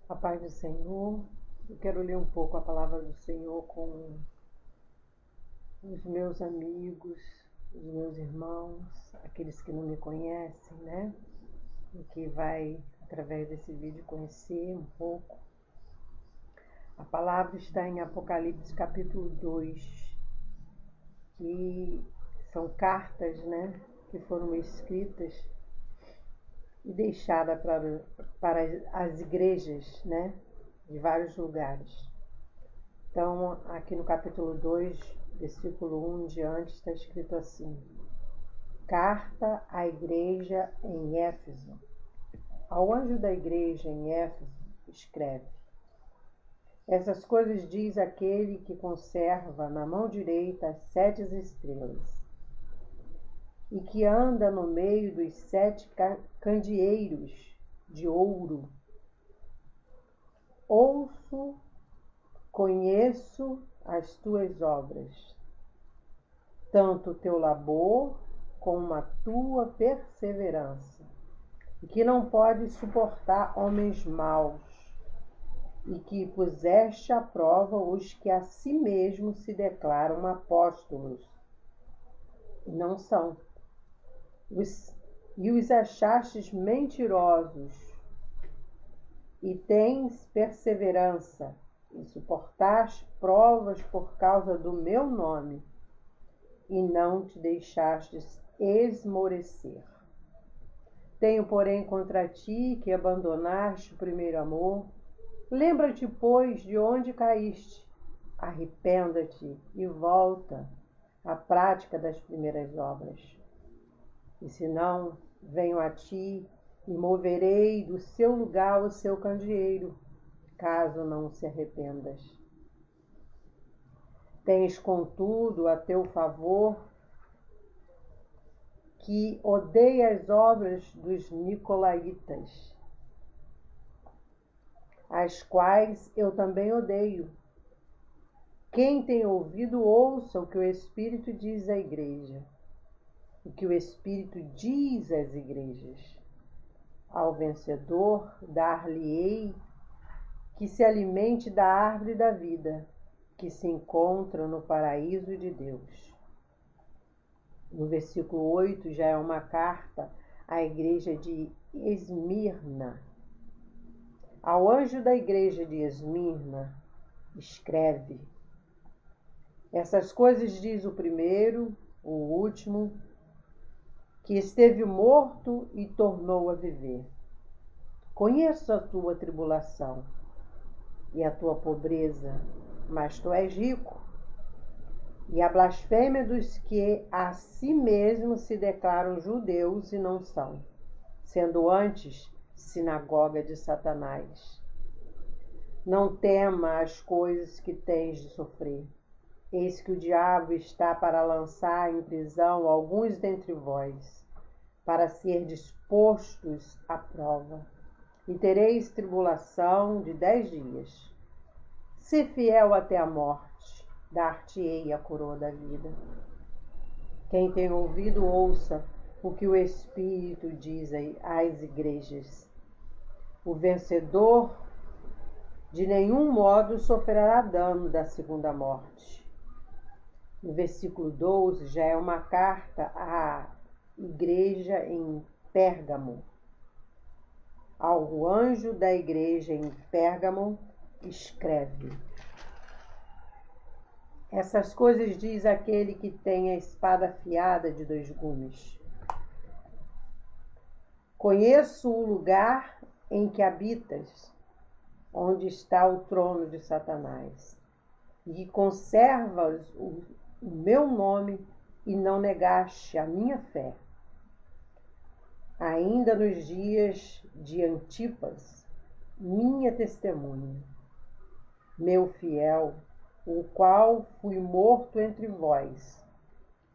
A paz do Senhor. Eu quero ler um pouco a palavra do Senhor com os meus amigos, os meus irmãos, aqueles que não me conhecem, né? E que vai, através desse vídeo, conhecer um pouco. A palavra está em Apocalipse capítulo 2, que são cartas, né? Que foram escritas e deixadas para as igrejas, né? De vários lugares. Então, aqui no capítulo 2, versículo 1 em diante, está escrito assim: Carta à igreja em Éfeso. Ao anjo da igreja em Éfeso, escreve: Essas coisas diz aquele que conserva na mão direita as 7 estrelas, e que anda no meio dos 7 candeeiros de ouro. Conheço as tuas obras, tanto o teu labor como a tua perseverança, e que não podes suportar homens maus, e que puseste à prova os que a si mesmos se declaram apóstolos, e não são, e os achastes mentirosos, e tens perseverança, e suportaste provas por causa do meu nome, e não te deixastes esmorecer. Tenho, porém, contra ti que abandonaste o primeiro amor. Lembra-te, pois, de onde caíste. Arrependa-te e volta à prática das primeiras obras. E se não, venho a ti e moverei do seu lugar o seu candeeiro, caso não se arrependas. Tens, contudo, a teu favor que odeia as obras dos nicolaítas, as quais eu também odeio. Quem tem ouvido, ouça o que o Espírito diz à igreja. O que o Espírito diz às igrejas. Ao vencedor dar-lhe-ei que se alimente da árvore da vida, que se encontra no paraíso de Deus. No versículo 8 já é uma carta à igreja de Esmirna. Ao anjo da igreja de Esmirna, escreve: Essas coisas diz o primeiro, o último, que esteve morto e tornou a viver. Conheço a tua tribulação e a tua pobreza, mas tu és rico. E a blasfêmia dos que a si mesmos se declaram judeus e não são, sendo antes sinagoga de Satanás. Não tema as coisas que tens de sofrer. Eis que o diabo está para lançar em prisão alguns dentre vós, para ser dispostos à prova. E tereis tribulação de 10 dias. Se fiel até a morte, dar-te-ei a coroa da vida. Quem tem ouvido, ouça o que o Espírito diz às igrejas. O vencedor de nenhum modo sofrerá dano da segunda morte. No versículo 12 já é uma carta à igreja em Pérgamo. Ao anjo da igreja em Pérgamo, escreve: Essas coisas diz aquele que tem a espada afiada de 2 gumes. Conheço o lugar em que habitas, onde está o trono de Satanás, e que conservas o meu nome e não negaste a minha fé. Ainda nos dias de Antipas, minha testemunha, meu fiel, o qual fui morto entre vós,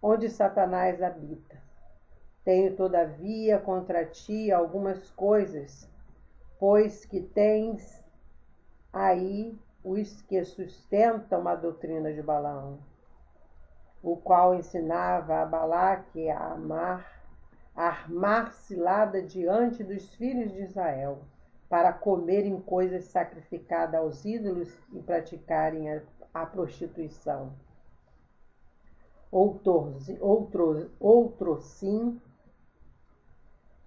onde Satanás habita. Tenho, todavia, contra ti algumas coisas, pois que tens aí os que sustentam a doutrina de Balaão, o qual ensinava a Balaque a armar cilada diante dos filhos de Israel, para comerem coisas sacrificadas aos ídolos e praticarem a prostituição. Outro sim,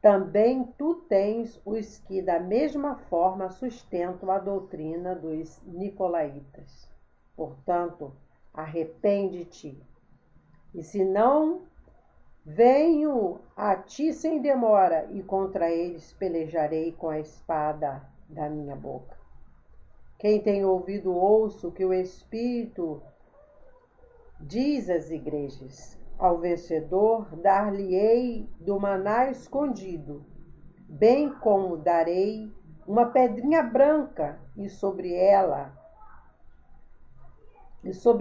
também tu tens os que da mesma forma sustentam a doutrina dos nicolaítas. Portanto, arrepende-te, e se não, venho a ti sem demora, e contra eles pelejarei com a espada da minha boca. Quem tem ouvido, ouça o que o Espírito diz às igrejas. Ao vencedor dar-lhe-ei do maná escondido, bem como darei uma pedrinha branca, e sobre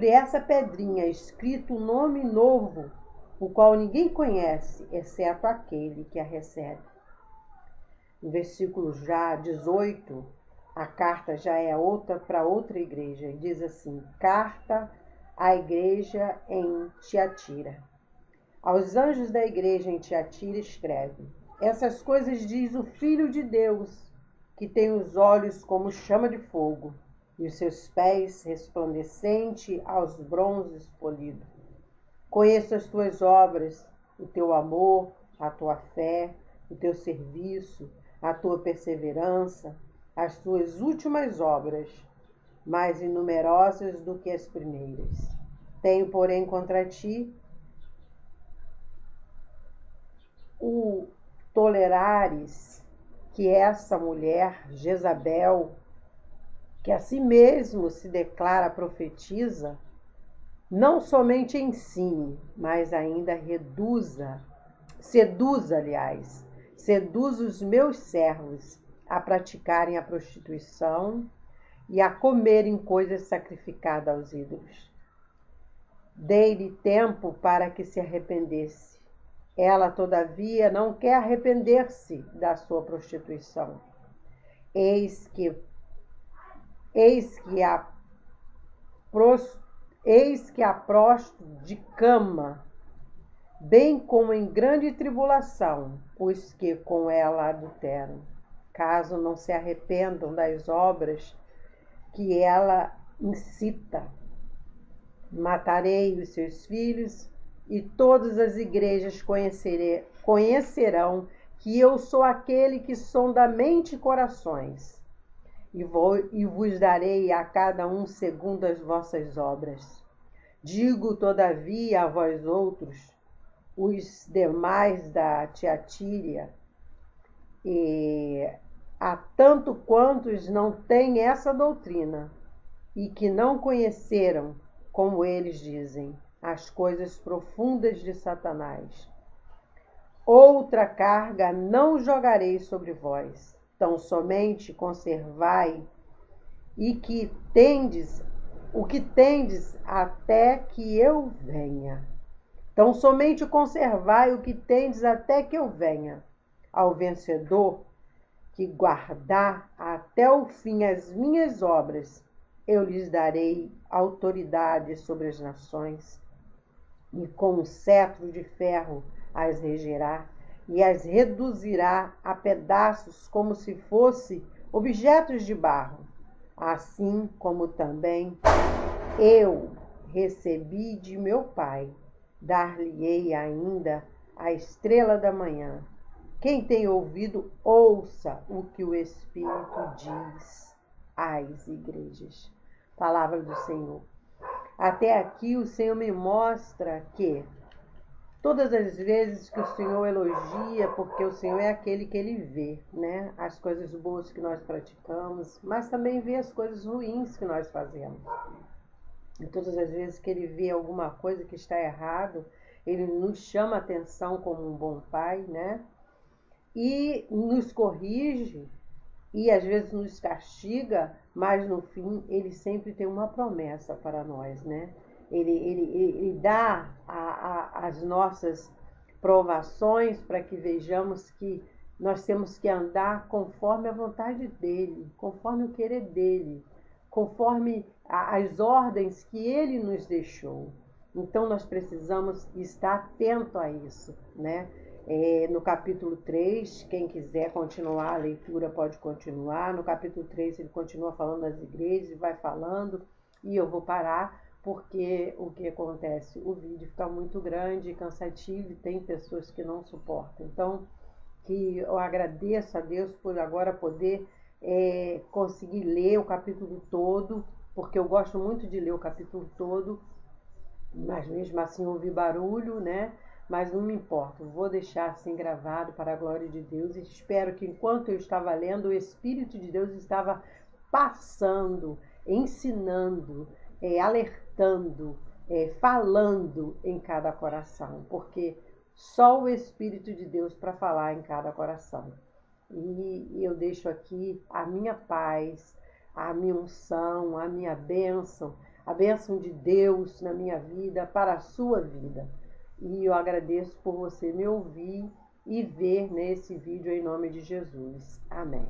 essa pedrinha escrito um nome novo, o qual ninguém conhece, exceto aquele que a recebe. No versículo já 18, a carta já é para outra igreja. Diz assim: carta à igreja em Tiatira. Aos anjos da igreja em Tiatira escreve: essas coisas diz o Filho de Deus, que tem os olhos como chama de fogo, e os seus pés resplandecente aos bronzes polidos. Conheço as tuas obras, o teu amor, a tua fé, o teu serviço, a tua perseverança, as tuas últimas obras, mais inumerosas do que as primeiras. Tenho, porém, contra ti o tolerares que essa mulher, Jezabel, que a si mesmo se declara profetisa, não somente ensine, mas ainda seduza os meus servos a praticarem a prostituição e a comerem coisas sacrificadas aos ídolos. Dei-lhe tempo para que se arrependesse. Ela, todavia, não quer arrepender-se da sua prostituição. Eis que a prosto de cama, bem como em grande tribulação, os que com ela adulteram, caso não se arrependam das obras que ela incita. Matarei os seus filhos, e todas as igrejas conhecerão que eu sou aquele que sonda a mente e corações, e vos darei a cada um segundo as vossas obras. Digo, todavia, a vós outros, os demais da Tiatira, e a tanto quantos não têm essa doutrina, e que não conheceram, como eles dizem, as coisas profundas de Satanás. Outra carga não jogarei sobre vós, tão somente conservai o que tendes até que eu venha. Tão somente conservai o que tendes até que eu venha. Ao vencedor que guardar até o fim as minhas obras, eu lhes darei autoridade sobre as nações, e com um cetro de ferro as regerá, e as reduzirá a pedaços como se fossem objetos de barro. Assim como também eu recebi de meu Pai, dar-lhe-ei ainda a estrela da manhã. Quem tem ouvido, ouça o que o Espírito diz às igrejas. Palavra do Senhor. Até aqui o Senhor me mostra que todas as vezes que o Senhor elogia, porque o Senhor é aquele que Ele vê, né? As coisas boas que nós praticamos, mas também vê as coisas ruins que nós fazemos. E todas as vezes que Ele vê alguma coisa que está errado, Ele nos chama a atenção como um bom pai, né? E nos corrige, e às vezes nos castiga, mas no fim Ele sempre tem uma promessa para nós, né? Ele dá as nossas provações para que vejamos que nós temos que andar conforme a vontade dEle, conforme o querer dEle, conforme as ordens que Ele nos deixou. Então nós precisamos estar atento a isso, né? No capítulo 3, quem quiser continuar a leitura pode continuar. No capítulo 3 ele continua falando das igrejas e vai falando, e eu vou parar porque o que acontece? O vídeo fica muito grande e cansativo e tem pessoas que não suportam. Então, que eu agradeço a Deus por agora poder conseguir ler o capítulo todo, porque eu gosto muito de ler o capítulo todo, mas mesmo assim ouvi barulho, né? Mas não me importa, vou deixar assim gravado para a glória de Deus e espero que enquanto eu estava lendo, o Espírito de Deus estava passando, ensinando, alertando, falando em cada coração, porque só o Espírito de Deus para falar em cada coração. E eu deixo aqui a minha paz, a minha unção, a minha bênção, a bênção de Deus na minha vida, para a sua vida. E eu agradeço por você me ouvir e ver nesse vídeo em nome de Jesus. Amém.